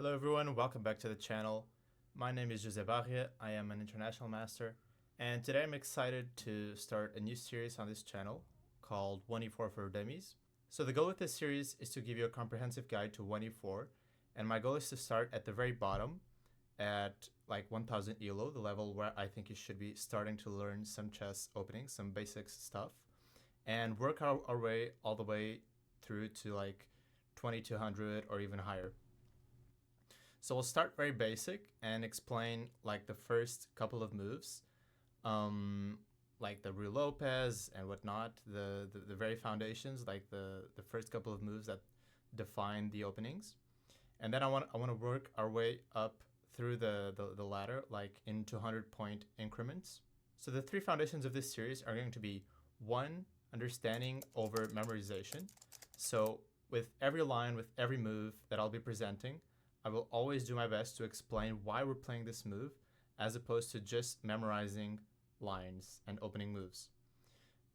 Hello everyone, welcome back to the channel. My name is Jose Barria, I am an international master, and today I'm excited to start a new series on this channel called 1e4 for Dummies. So the goal with this series is to give you a comprehensive guide to 1e4, and my goal is to start at the very bottom at like 1000 ELO, the level where I think you should be starting to learn some chess openings, some basic stuff, and work our way all the way through to like 2200 or even higher. So we'll start very basic and explain like the first couple of moves, like the Lopez and whatnot, the very foundations, like the first couple of moves that define the openings. And then I want to work our way up through the ladder, like in 200-point increments. So the three foundations of this series are going to be 1, understanding over memorization. So with every line, with every move that I'll be presenting, I will always do my best to explain why we're playing this move as opposed to just memorizing lines and opening moves.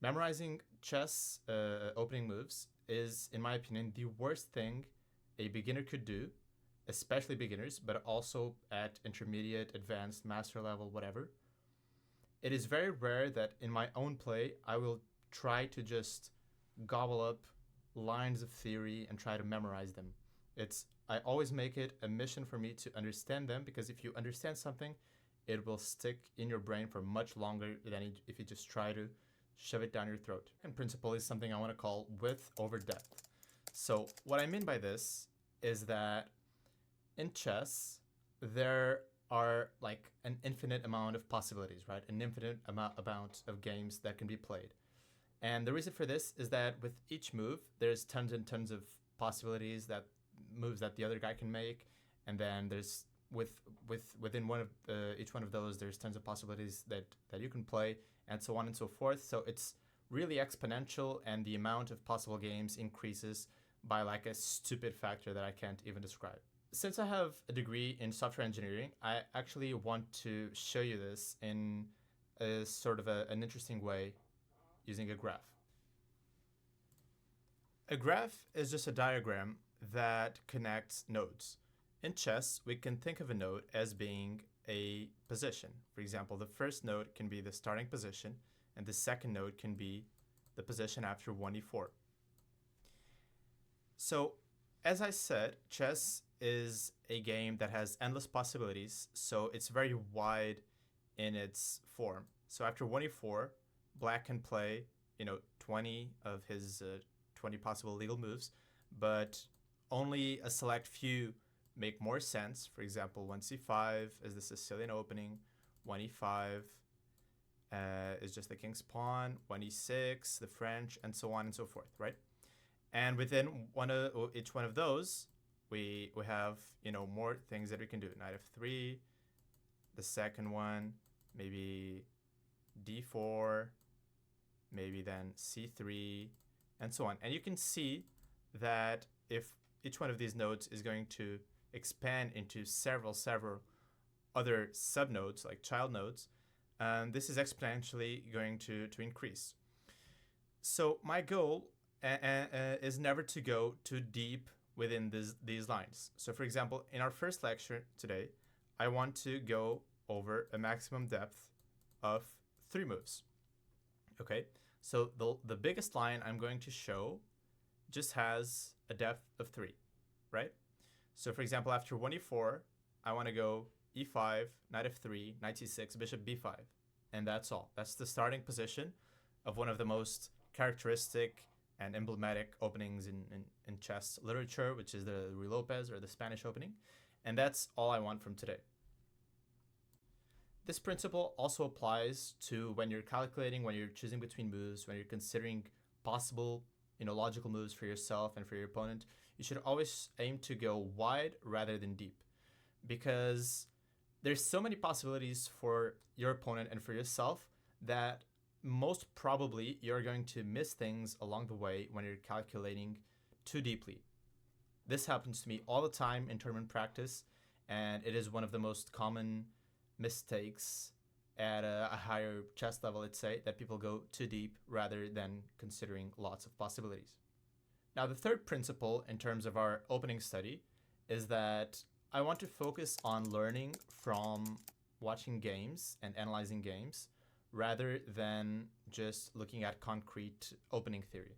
Memorizing chess opening moves is, in my opinion, the worst thing a beginner could do, especially beginners, but also at intermediate, advanced, master level, whatever. It is very rare that in my own play, I will try to just gobble up lines of theory and try to memorize them. I always make it a mission for me to understand them, because if you understand something, it will stick in your brain for much longer than if you just try to shove it down your throat. And principle is something I want to call width over depth. So what I mean by this is that in chess, there are like an infinite amount of possibilities, right? An infinite amount of games that can be played. And the reason for this is that with each move, there's tons and tons of possibilities, that moves that the other guy can make, and then there's within each one of those, there's tons of possibilities that you can play, and so on and so forth. So it's really exponential, and the amount of possible games increases by like a stupid factor that I can't even describe. Since I have a degree in software engineering, I actually want to show you this in a sort of an interesting way using a graph. A graph is just a diagram that connects nodes. In chess, we can think of a node as being a position. For example, the first node can be the starting position, and the second node can be the position after 1e4. So, as I said, chess is a game that has endless possibilities, so it's very wide in its form. So after 1e4, black can play, 20 of his 20 possible legal moves, but only a select few make more sense. For example, 1c5 is the Sicilian opening, 1e5 is just the king's pawn, 1e6, the French, and so on and so forth, right? And within each one of those, we have, more things that we can do. Knight f3, the second one, maybe d4, maybe then c3, and so on. And you can see that if each one of these nodes is going to expand into several other subnodes, like child nodes, this is exponentially going to increase. So my goal is never to go too deep within these lines. So for example, in our first lecture today, I want to go over a maximum depth of 3 moves. Okay, so the biggest line I'm going to show just has a depth of 3, right? So for example, after 1e4, I want to go e5, knight f3, knight c6, bishop b5, and that's all. That's the starting position of one of the most characteristic and emblematic openings in chess literature, which is the Lopez, or the Spanish opening, and that's all I want from today. This principle also applies to when you're calculating, when you're choosing between moves, when you're considering possible logical moves for yourself and for your opponent. You should always aim to go wide rather than deep, because there's so many possibilities for your opponent and for yourself that most probably you're going to miss things along the way when you're calculating too deeply. This happens to me all the time in tournament practice, and it is one of the most common mistakes at a higher chess level, let's say, that people go too deep rather than considering lots of possibilities. Now, the third principle in terms of our opening study is that I want to focus on learning from watching games and analyzing games rather than just looking at concrete opening theory.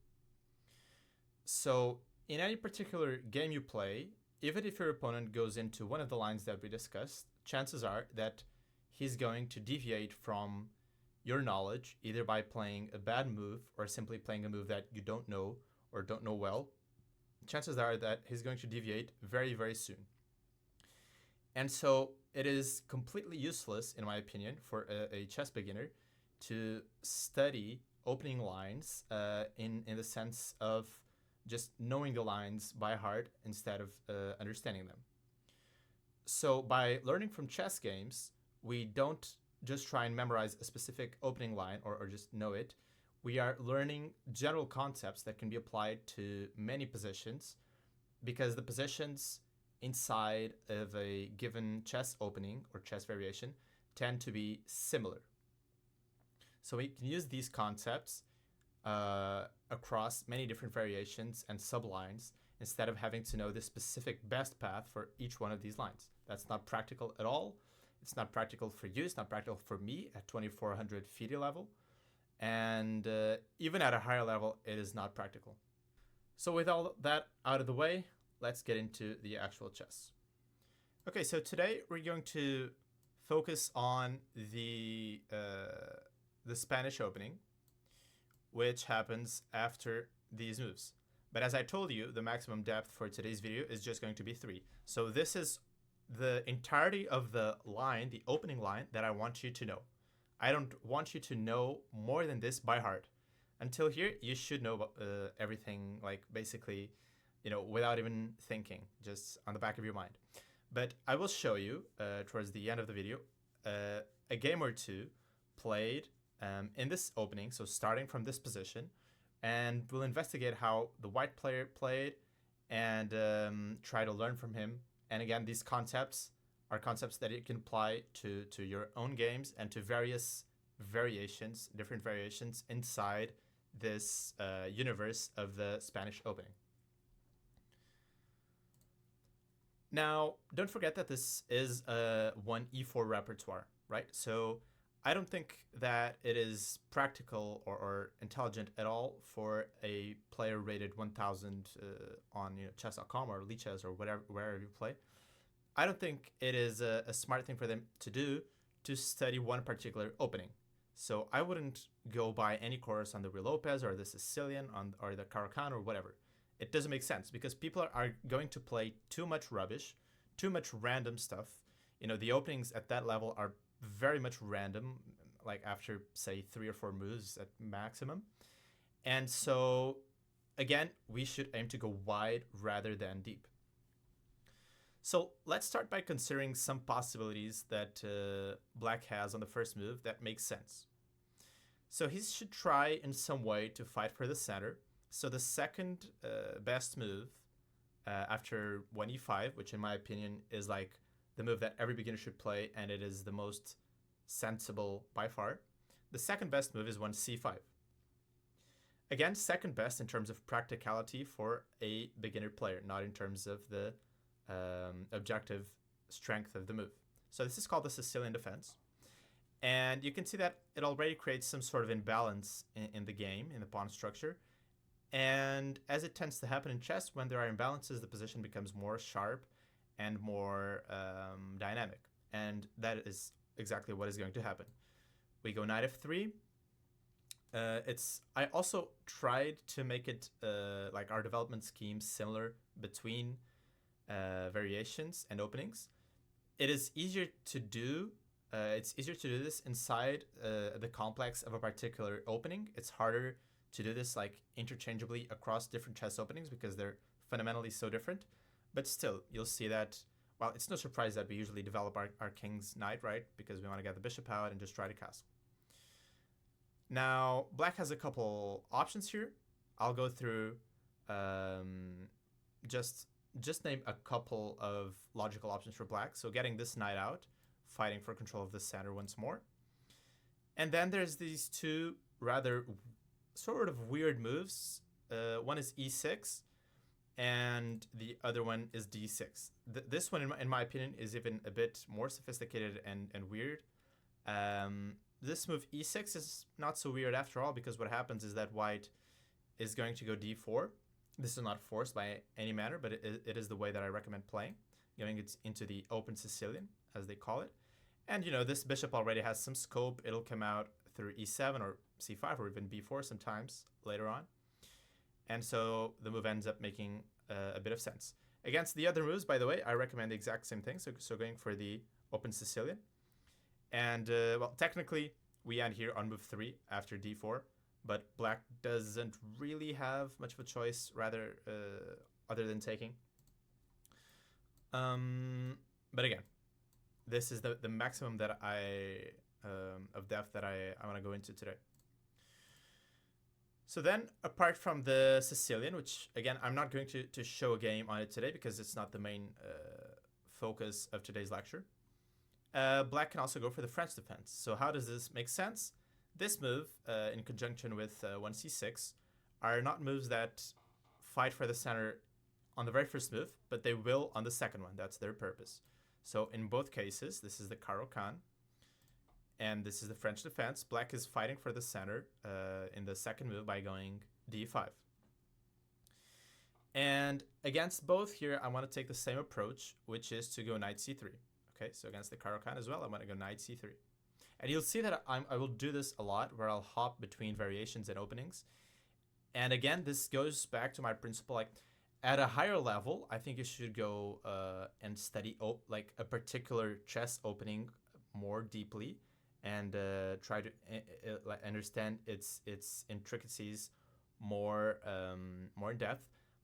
So in any particular game you play, even if your opponent goes into one of the lines that we discussed, chances are that he's going to deviate from your knowledge, either by playing a bad move or simply playing a move that you don't know or don't know well. Chances are that he's going to deviate very, very soon. And so it is completely useless, in my opinion, for a chess beginner to study opening lines in the sense of just knowing the lines by heart instead of understanding them. So by learning from chess games, we don't just try and memorize a specific opening line or just know it. We are learning general concepts that can be applied to many positions, because the positions inside of a given chess opening or chess variation tend to be similar. So we can use these concepts across many different variations and sublines instead of having to know the specific best path for each one of these lines. That's not practical at all. It's not practical for you. It's not practical for me at 2400 FIDE level. And even at a higher level, it is not practical. So with all that out of the way, let's get into the actual chess. Okay, so today we're going to focus on the Spanish opening, which happens after these moves. But as I told you, the maximum depth for today's video is just going to be 3. So this is the entirety of the line, the opening line, that I want you to know. I don't want you to know more than this by heart. Until here, you should know everything, like basically, without even thinking, just on the back of your mind. But I will show you towards the end of the video a game or two played in this opening, so starting from this position, and we'll investigate how the white player played and try to learn from him. And again, these concepts are concepts that you can apply to your own games and to various variations, different variations inside this universe of the Spanish opening. Now, don't forget that this is a 1e4 repertoire, right? So I don't think that it is practical or intelligent at all for a player rated 1000 on chess.com or Lichess or wherever you play. I don't think it is a smart thing for them to do to study one particular opening. So I wouldn't go buy any course on the real Lopez or the Sicilian or the Caro-Kann or whatever. It doesn't make sense because people are going to play too much rubbish, too much random stuff. The openings at that level are very much random, like after, say, 3 or 4 moves at maximum. And so, again, we should aim to go wide rather than deep. So let's start by considering some possibilities that Black has on the first move that makes sense. So he should try in some way to fight for the center. So the second best move after 1e5, which in my opinion is like the move that every beginner should play, and it is the most sensible by far. The second best move is 1c5. Again, second best in terms of practicality for a beginner player, not in terms of the objective strength of the move. So this is called the Sicilian defense. And you can see that it already creates some sort of imbalance in the game, in the pawn structure. And as it tends to happen in chess, when there are imbalances, the position becomes more sharp and more dynamic. And that is exactly what is going to happen. We go knight f3. I also tried to make it like our development scheme similar between variations and openings. It is easier to do. It's easier to do this inside the complex of a particular opening. It's harder to do this like interchangeably across different chess openings because they're fundamentally so different. But still, you'll see that, well, it's no surprise that we usually develop our king's knight, right? Because we want to get the bishop out and just try to castle. Now, Black has a couple options here. I'll go through just name a couple of logical options for Black. So getting this knight out, fighting for control of the center once more. And then there's these two rather sort of weird moves. One is e6. and the other one is d6. This one, in my opinion, is even a bit more sophisticated and weird. This move e6 is not so weird after all, because what happens is that white is going to go d4. This is not forced by any manner, but it is the way that I recommend playing, going into the open Sicilian, as they call it. And, you know, this bishop already has some scope. It'll come out through e7 or c5 or even b4 sometimes later on. And so the move ends up making a bit of sense. Against the other moves, by the way, I recommend the exact same thing. So going for the open Sicilian. And, well, technically, we end here on move 3 after d4. But black doesn't really have much of a choice, rather, other than taking. But again, this is the maximum that of depth that I want to go into today. So then, apart from the Sicilian, which again, I'm not going to show a game on it today because it's not the main focus of today's lecture, black can also go for the French defense. So how does this make sense? This move, in conjunction with 1c6, are not moves that fight for the center on the very first move, but they will on the second one. That's their purpose. So in both cases, this is the Caro-Kann, and this is the French defense. Black is fighting for the center in the second move by going d5. And against both here, I want to take the same approach, which is to go knight c3. Okay, so against the Caro-Kann as well, I want to go knight c3. And you'll see that I will do this a lot, where I'll hop between variations and openings. And again, this goes back to my principle, like, at a higher level, I think you should go and study like a particular chess opening more deeply, and try to understand its intricacies more in depth.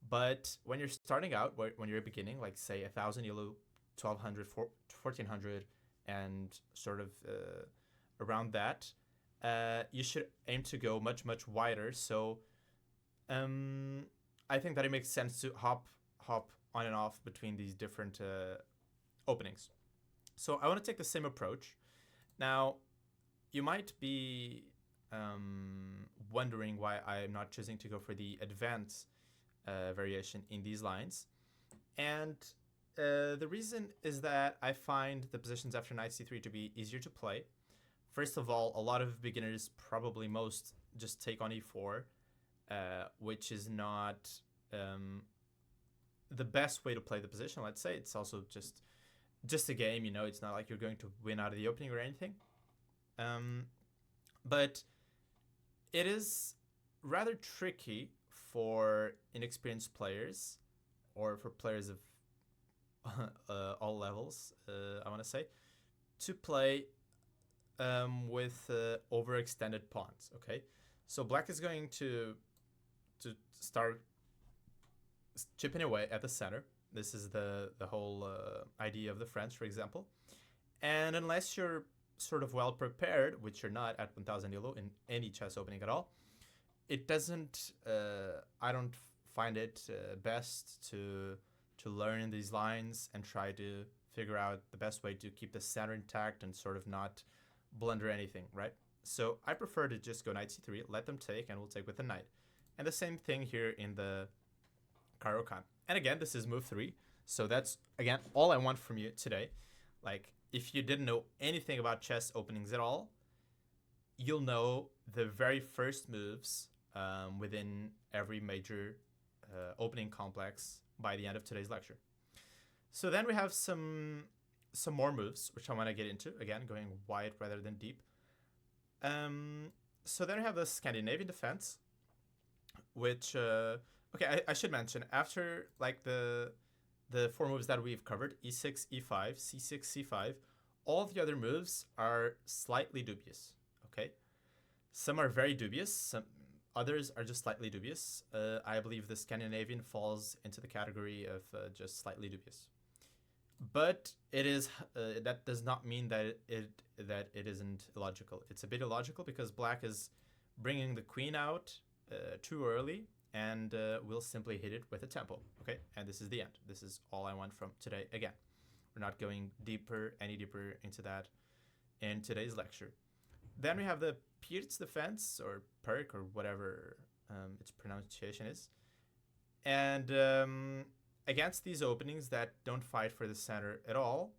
But when you're starting out, when you're beginning, like say 1,000 yellow, 1,200, 1,400, and sort of around that, you should aim to go much wider. So I think that it makes sense to hop on and off between these different openings. So I want to take the same approach. Now, you might be wondering why I'm not choosing to go for the advanced variation in these lines. And the reason is that I find the positions after knight c3 to be easier to play. First of all, a lot of beginners, probably most, just take on e4, which is not the best way to play the position, let's say. It's also just a game, you know, it's not like you're going to win out of the opening or anything. But it is rather tricky for inexperienced players, or for players of all levels, I want to say, to play with overextended pawns. Okay, so black is going to start chipping away at the center. This is the whole idea of the French, for example. And unless you're sort of well prepared, which you're not at 1,000 yellow in any chess opening at all, it doesn't. I don't find it best to learn these lines and try to figure out the best way to keep the center intact and sort of not blunder anything, right? So I prefer to just go knight c3, let them take, and we'll take with the knight. And the same thing here in the Caro-Kann. And again, this is move 3. So that's, again, all I want from you today. Like, if you didn't know anything about chess openings at all, you'll know the very first moves within every major opening complex by the end of today's lecture. So then we have some more moves, which I want to get into. Again, going wide rather than deep. So then we have the Scandinavian defense, which, okay, I should mention, after like the 4 moves that we've covered, e6, e5, c6, c5, all the other moves are slightly dubious, okay? Some are very dubious, some others are just slightly dubious. I believe the Scandinavian falls into the category of just slightly dubious. But it is that does not mean that it isn't illogical. It's a bit illogical because black is bringing the queen out too early, and we'll simply hit it with a tempo. Okay, and this is the end. This is all I want from today. Again, we're not going any deeper into that in today's lecture. Then we have the Pirt's defense, or Perk, or whatever its pronunciation is. And against these openings that don't fight for the center at all,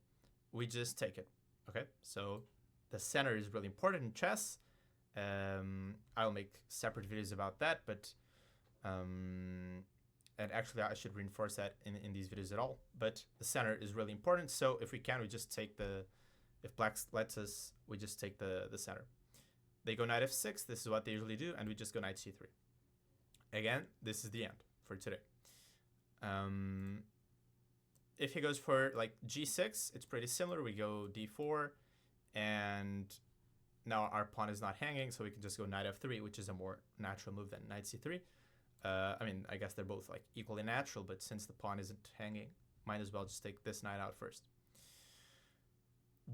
we just take it. Okay, so the center is really important in chess. I'll make separate videos about that, but and actually I should reinforce that in these videos at all. But the center is really important. So if we can, we just take the, if black lets us, we just take the center. They go knight f6. This is what they usually do, and we just go knight c3. Again, this is the end for today. If he goes for like g6, it's pretty similar. We go d4, and now our pawn is not hanging, so we can just go knight f3, which is a more natural move than knight c3. I mean, I guess they're both like equally natural, but since the pawn isn't hanging, might as well just take this knight out first.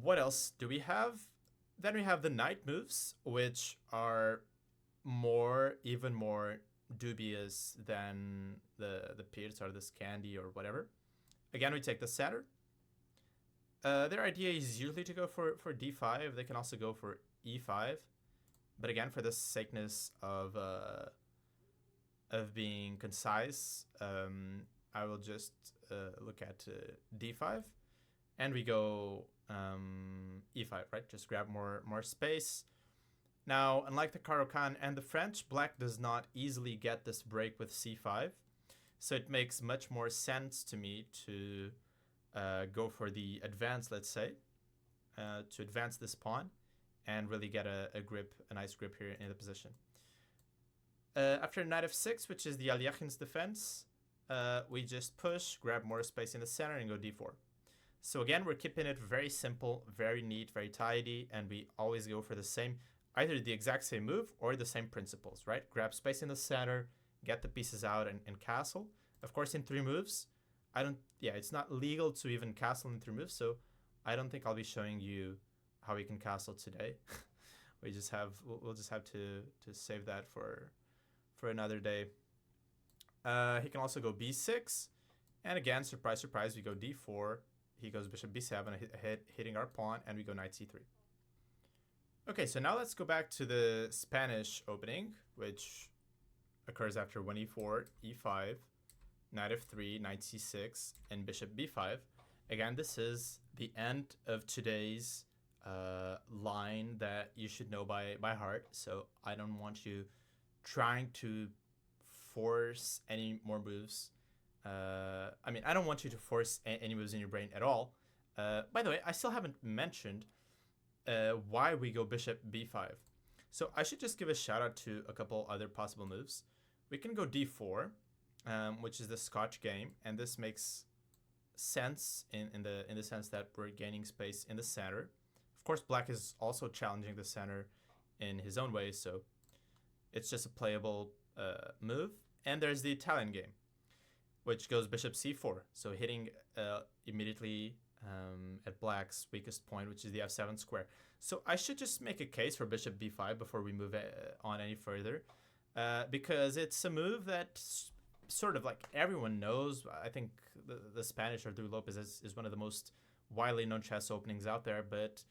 What else do we have? Then we have the knight moves, which are even more dubious than the Pierce or the Scandi or whatever. Again, we take the center. Their idea is usually to go for d5. They can also go for e5, but again, for the sakeness of being concise, I will just look at d5, and we go e5, right? Just grab more space. Now, unlike the Caro-Kann and the French, black does not easily get this break with c5, so it makes much more sense to me to go for the advance, let's say, to advance this pawn and really get a nice grip here in the position. After knight f6, which is the Aljechin's defense, we just push, grab more space in the center, and go d4. So again, we're keeping it very simple, very neat, very tidy, and we always go for the same, either the exact same move or the same principles, right? Grab space in the center, get the pieces out, and castle. Of course, in 3 moves, it's not legal to even castle in 3 moves, so I don't think I'll be showing you how we can castle today. We'll just have to save that for another day. He can also go b6, and again, surprise, surprise, we go d4. He goes bishop b7, hitting our pawn, and we go knight c3. Okay, so now let's go back to the Spanish opening, which occurs after 1e4, e5, knight f3, knight c6, and bishop b5. Again, this is the end of today's line that you should know by heart, so I don't want you trying to force any more moves. I don't want you to force any moves in your brain at all. By the way, I still haven't mentioned why we go bishop b5. So I should just give a shout out to a couple other possible moves. We can go d4, which is the Scotch game, and this makes sense in the sense that we're gaining space in the center. Of course, black is also challenging the center in his own way, so it's just a playable move. And there's the Italian game, which goes bishop c4, so hitting immediately at black's weakest point, which is the f7 square. So I should just make a case for bishop b5 before we move on any further, because it's a move that sort of like everyone knows. I think the Spanish or through Lopez is one of the most widely known chess openings out there, but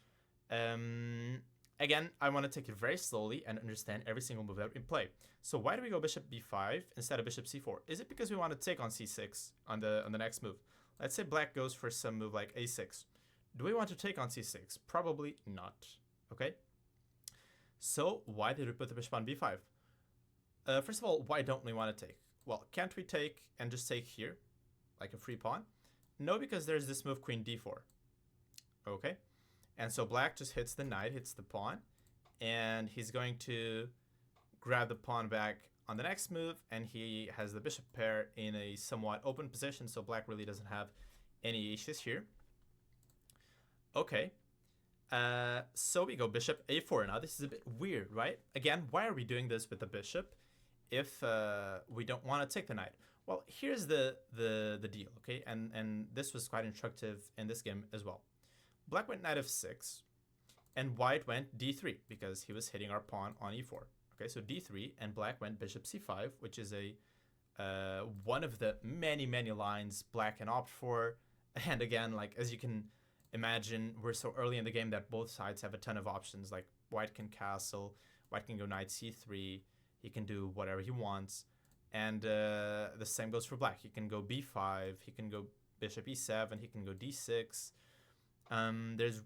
again, I want to take it very slowly and understand every single move that we play. So why do we go bishop b5 instead of bishop c4? Is it because we want to take on c6 on the next move? Let's say black goes for some move like a6. Do we want to take on c6? Probably not. Okay. So why did we put the bishop on b5? First of all, why don't we want to take? Well, can't we take and just take here, like a free pawn? No, because there's this move queen d4. Okay. And so black just hits the knight, hits the pawn, and he's going to grab the pawn back on the next move, and he has the bishop pair in a somewhat open position, so black really doesn't have any issues here. Okay, so we go bishop a4. Now this is a bit weird, right? Again, why are we doing this with the bishop if we don't want to take the knight? Well, here's the deal, okay? And this was quite instructive in this game as well. Black went knight f6, and white went d3 because he was hitting our pawn on e4. Okay, so d3, and black went bishop c5, which is one of the many lines black can opt for. And again, like as you can imagine, we're so early in the game that both sides have a ton of options. Like white can castle, white can go knight c3, he can do whatever he wants. And the same goes for black. He can go b5, he can go bishop e7, he can go d6. There's,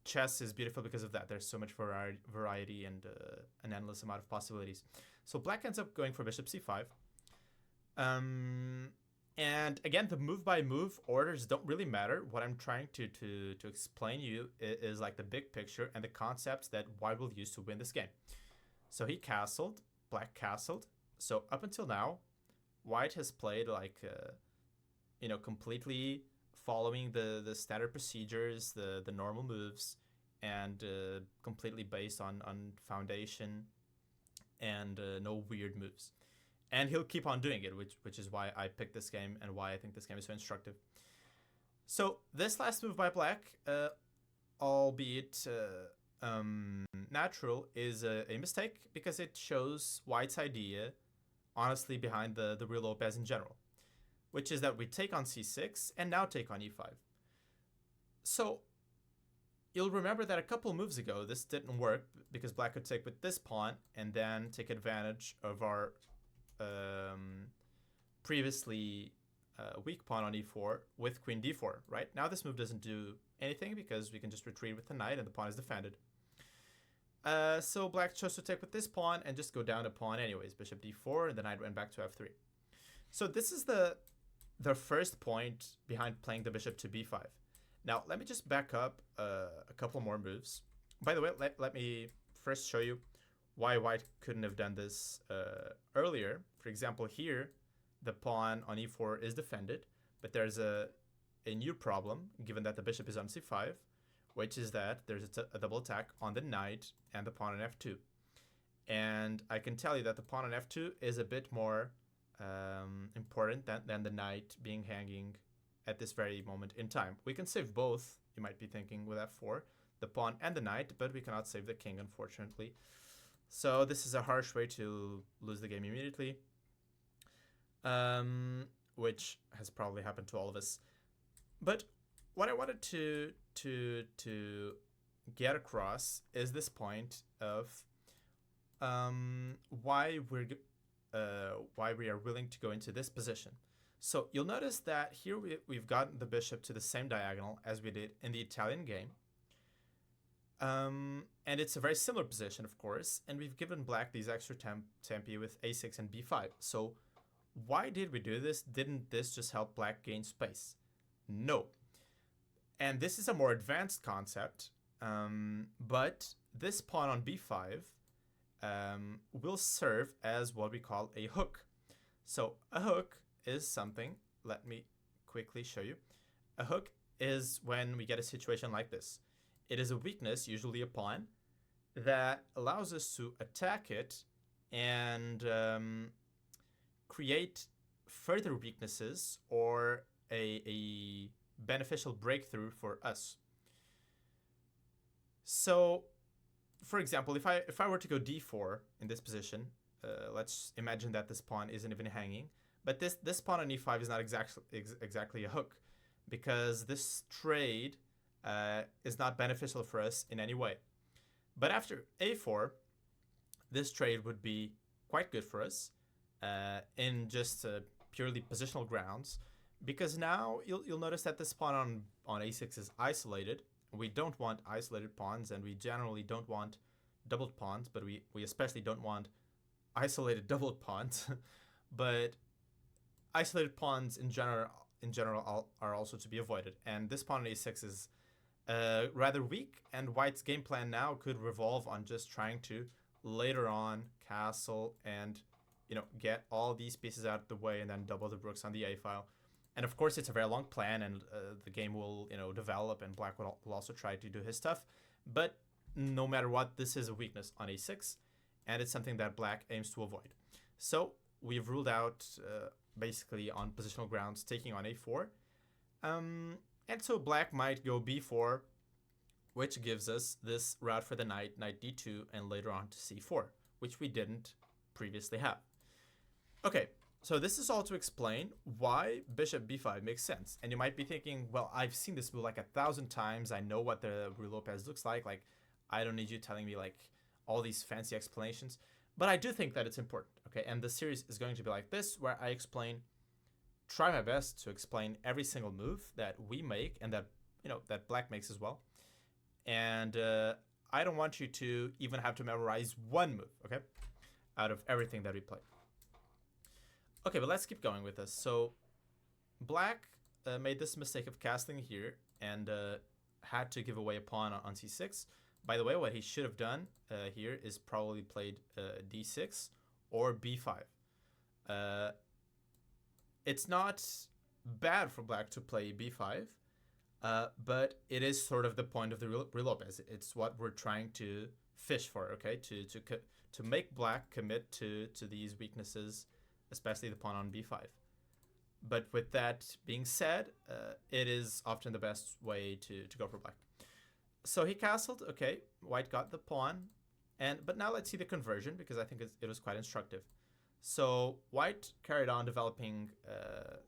chess is beautiful because of that. There's so much variety and an endless amount of possibilities. So black ends up going for bishop c5. And again, the move by move orders don't really matter. What I'm trying to explain you is like the big picture and the concepts that white will use to win this game. So he castled, black castled. So up until now, white has played like, completely following the standard procedures, the normal moves, and completely based on foundation and no weird moves. And he'll keep on doing it, which is why I picked this game and why I think this game is so instructive. So this last move by black, albeit natural, is a mistake because it shows white's idea, honestly, behind the real Lopez in general, which is that we take on c6 and now take on e5. So you'll remember that a couple moves ago, this didn't work because black could take with this pawn and then take advantage of our previously weak pawn on e4 with queen d4, right? Now this move doesn't do anything because we can just retreat with the knight and the pawn is defended. So black chose to take with this pawn and just go down a pawn anyways. Bishop d4, and the knight went back to f3. So this is the first point behind playing the bishop to b5. Now, let me just back up a couple more moves. By the way, let me first show you why white couldn't have done this earlier. For example, here, the pawn on e4 is defended, but there's a new problem, given that the bishop is on c5, which is that there's a double attack on the knight and the pawn on f2. And I can tell you that the pawn on f2 is a bit more important than the knight being hanging at this very moment in time. We can save both, you might be thinking, with f4, the pawn and the knight, but we cannot save the king, unfortunately. So this is a harsh way to lose the game immediately, which has probably happened to all of us. But what I wanted to get across is this point of why we are willing to go into this position. So you'll notice that here we've gotten the bishop to the same diagonal as we did in the Italian game. And it's a very similar position, of course, and we've given black these extra tempi with a6 and b5. So why did we do this? Didn't this just help black gain space? No. And this is a more advanced concept, but this pawn on b5 will serve as what we call a hook. So a hook is something, let me quickly show you. A hook is when we get a situation like this. It is a weakness, usually a pawn, that allows us to attack it and create further weaknesses or a beneficial breakthrough for us. So, for example, if I were to go d4 in this position, let's imagine that this pawn isn't even hanging, but this pawn on e5 is not exactly a hook, because this trade is not beneficial for us in any way. But after a4, this trade would be quite good for us in just purely positional grounds, because now you'll notice that this pawn on a6 is isolated. We don't want isolated pawns, and we generally don't want doubled pawns, but we especially don't want isolated doubled pawns. But isolated pawns in general are also to be avoided, and this pawn on a6 is rather weak, and white's game plan now could revolve on just trying to later on castle and get all these pieces out of the way and then double the rooks on the a file. And of course it's a very long plan, and the game will develop, and black will also try to do his stuff. But no matter what, this is a weakness on a6, and it's something that black aims to avoid. So we've ruled out basically on positional grounds taking on a4. And so black might go b4, which gives us this route for the knight, knight d2, and later on to c4, which we didn't previously have. Okay, so this is all to explain why bishop b5 makes sense. And you might be thinking, well, I've seen this move like 1,000 times. I know what the Ruy Lopez looks like. Like, I don't need you telling me like all these fancy explanations. But I do think that it's important, okay? And the series is going to be like this, where I try my best to explain every single move that we make and that, that black makes as well. And I don't want you to even have to memorize one move, okay? Out of everything that we play. Okay, but let's keep going with this. So black made this mistake of castling here and had to give away a pawn on c6. By the way, what he should have done here is probably played d6 or b5. It's not bad for black to play b5, but it is sort of the point of the real Lopez. It's what we're trying to fish for, okay? To make black commit to these weaknesses, especially the pawn on b5. But with that being said, it is often the best way to go for black. So he castled, okay, white got the pawn, but now let's see the conversion, because I think it was quite instructive. So white carried on developing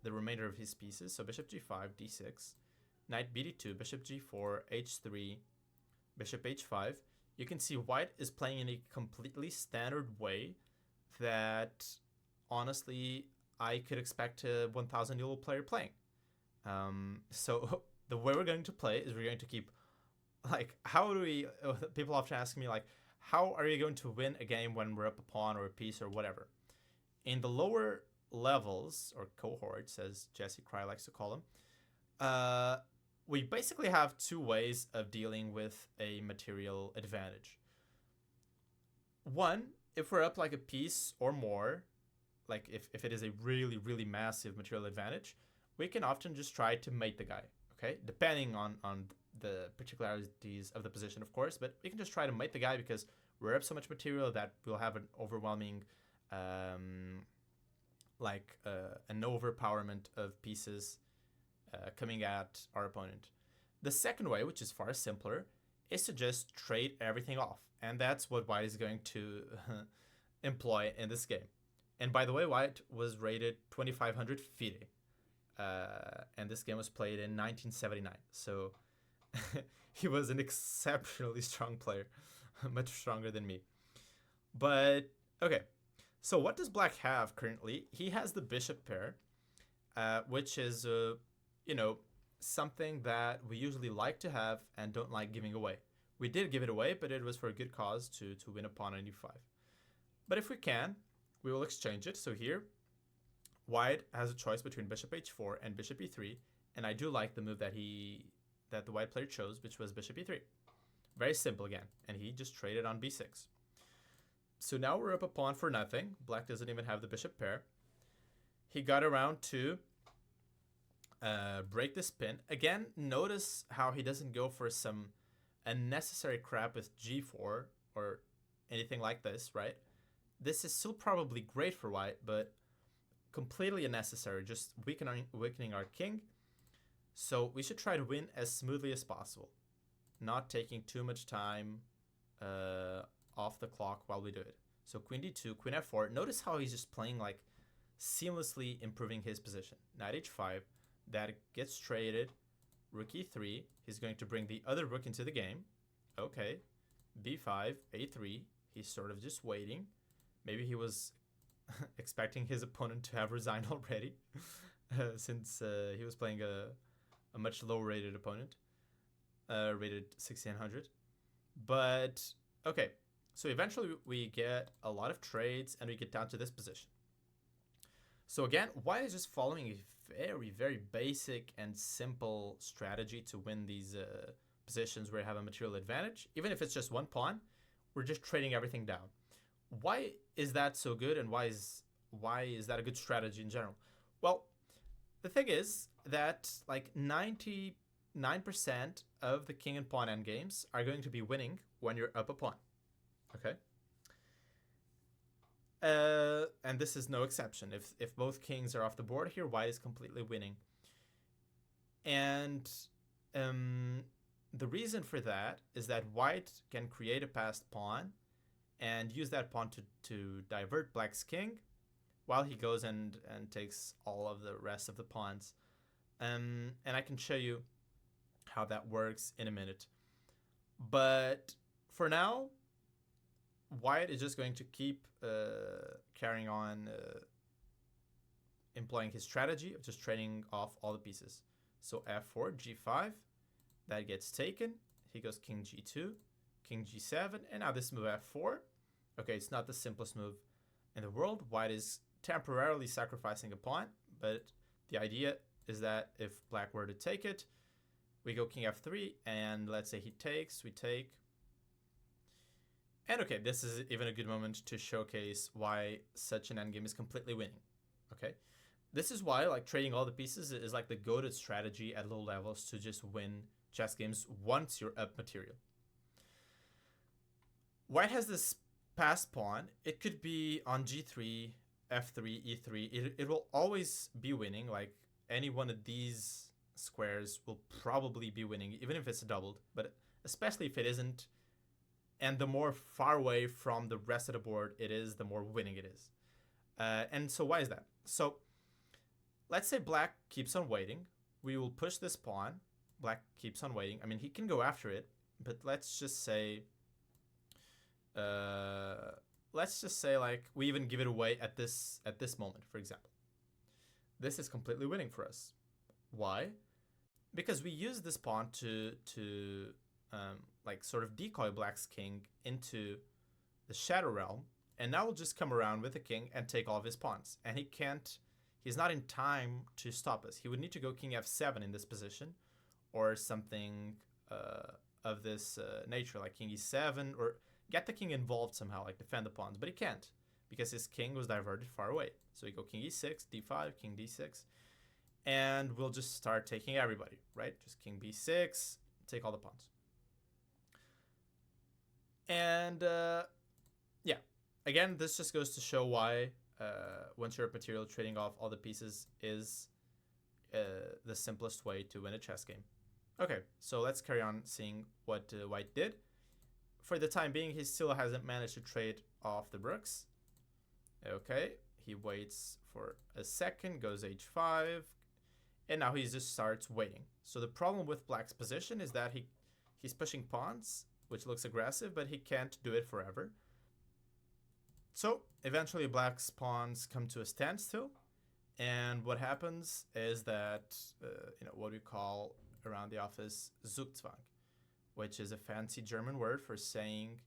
the remainder of his pieces, so bishop g5, d6, knight bd2, bishop g4, h3, bishop h5. You can see white is playing in a completely standard way that, honestly, I could expect a 1,000-year-old player playing. So the way we're going to play is we're going to keep, how do we, people often ask me, how are you going to win a game when we're up a pawn or a piece or whatever? In the lower levels, or cohorts, as Jesse Cry likes to call them, we basically have two ways of dealing with a material advantage. One, if we're up like a piece or more, like if it is a really, really massive material advantage, we can often just try to mate the guy, okay? Depending on the particularities of the position, of course, but we can just try to mate the guy because we're up so much material that we'll have an overwhelming, an overpowerment of pieces coming at our opponent. The second way, which is far simpler, is to just trade everything off. And that's what white is going to employ in this game. And by the way, white was rated 2,500 FIDE. And this game was played in 1979. So he was an exceptionally strong player, much stronger than me. But, okay. So what does black have currently? He has the bishop pair, which is, something that we usually like to have and don't like giving away. We did give it away, but it was for a good cause to win a pawn on e5. But if we can, we will exchange it. So here, white has a choice between bishop h4 and bishop e3, and I do like the move that the white player chose, which was bishop e3. Very simple again, and he just traded on b6. So now we're up a pawn for nothing. Black doesn't even have the bishop pair. He got around to break this pin. Again, notice how he doesn't go for some unnecessary crap with g4 or anything like this, right? This is still probably great for white, but completely unnecessary, just weakening our king. So we should try to win as smoothly as possible, not taking too much time off the clock while we do it. So queen d2, queen f4. Notice how he's just playing seamlessly improving his position. Knight h5, that gets traded. Rook e3, he's going to bring the other rook into the game. Okay, b5, a3, he's sort of just waiting. Maybe he was expecting his opponent to have resigned already, since he was playing a much lower rated opponent, rated 1600. But okay, so eventually we get a lot of trades and we get down to this position. So again, white is just following a very, very basic and simple strategy to win these positions where you have a material advantage. Even if it's just one pawn, we're just trading everything down. Why is that so good, and why is that a good strategy in general? Well, the thing is that 99% of the king and pawn endgames are going to be winning when you're up a pawn. Okay? And this is no exception. If both kings are off the board here, white is completely winning. And the reason for that is that white can create a passed pawn and use that pawn to divert black's king while he goes and takes all of the rest of the pawns. And I can show you how that works in a minute. But for now, white is just going to keep carrying on employing his strategy of just trading off all the pieces. So f4, g5, that gets taken. He goes king g2, king g7, and now this move f4. Okay, it's not the simplest move in the world. White is temporarily sacrificing a pawn, but the idea is that if black were to take it, we go king f3, and let's say he takes, we take. And okay, this is even a good moment to showcase why such an endgame is completely winning. Okay, this is why like trading all the pieces is like the go-to strategy at low levels to just win chess games once you're up material. White has this passed pawn. It could be on g3, f3, e3. It will always be winning. Like any one of these squares will probably be winning, even if it's doubled, but especially if it isn't. And the more far away from the rest of the board it is, the more winning it is. And so why is that? So let's say black keeps on waiting. We will push this pawn. Black keeps on waiting. I mean, he can go after it, but let's just say like we even give it away at this moment, for example. This is completely winning for us. Why? Because we use this pawn to like sort of decoy black's king into the shadow realm, and now we'll just come around with the king and take all of his pawns. And he's not in time to stop us. He would need to go king f7 in this position, or something of this nature, like king e7, or get the king involved somehow, like defend the pawns. But he can't, because his king was diverted far away. So we go king e6, d5, king d6, and we'll just start taking everybody, right? Just king b6, take all the pawns. And yeah, again, this just goes to show why once you're up material, trading off all the pieces is the simplest way to win a chess game. Okay, so let's carry on seeing what white did. For the time being, he still hasn't managed to trade off the rooks. Okay, he waits for a second, goes h5, and now he just starts waiting. So the problem with black's position is that he's pushing pawns, which looks aggressive, but he can't do it forever. So eventually black's pawns come to a standstill, and what happens is that what we call around the office Zugzwang, which is a fancy German word for saying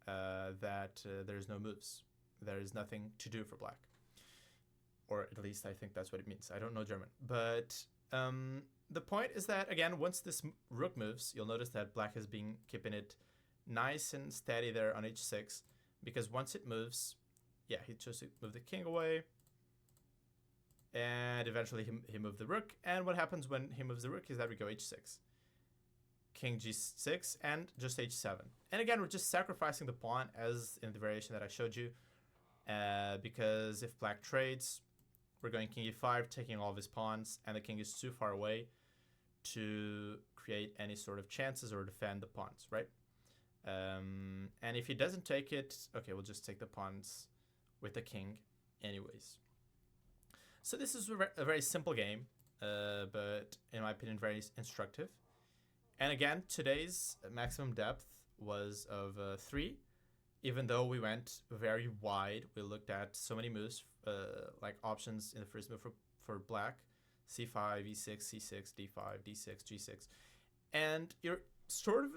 that there's no moves. There is nothing to do for black. Or at least I think that's what it means. I don't know German. But the point is that, again, once this rook moves, you'll notice that black has been keeping it nice and steady there on h6. Because once it moves, yeah, he chose to move the king away. And eventually he moved the rook. And what happens when he moves the rook is that we go h6. King g6 and just h7. And again, we're just sacrificing the pawn as in the variation that I showed you. Because if black trades, we're going king e5, taking all of his pawns, and the king is too far away to create any sort of chances or defend the pawns, right? And if he doesn't take it, okay, we'll just take the pawns with the king anyways. So this is a very simple game, but in my opinion, very instructive. And again, today's maximum depth was of 3. Even though we went very wide, we looked at so many moves, like options in the first move for black, c5, e6, c6, d5, d6, g6. And you're sort of,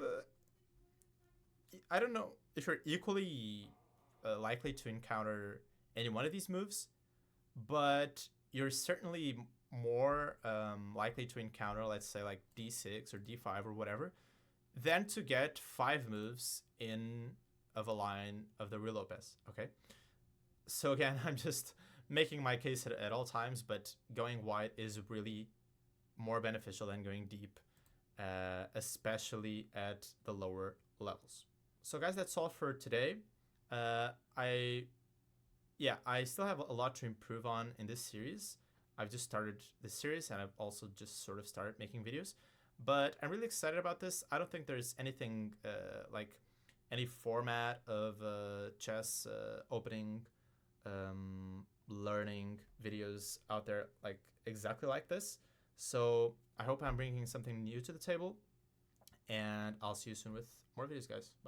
I don't know if you're equally likely to encounter any one of these moves, but you're certainly more likely to encounter, let's say, like d6 or d5 or whatever, than to get 5 moves in of a line of the real Lopez, okay? So again, I'm just making my case at all times, but going wide is really more beneficial than going deep, especially at the lower levels. So guys, that's all for today. I still have a lot to improve on in this series. I've just started this series, and I've also just sort of started making videos, but I'm really excited about this. I don't think there's anything like any format of chess opening learning videos out there like exactly like this. So I hope I'm bringing something new to the table, and I'll see you soon with more videos, guys. Bye.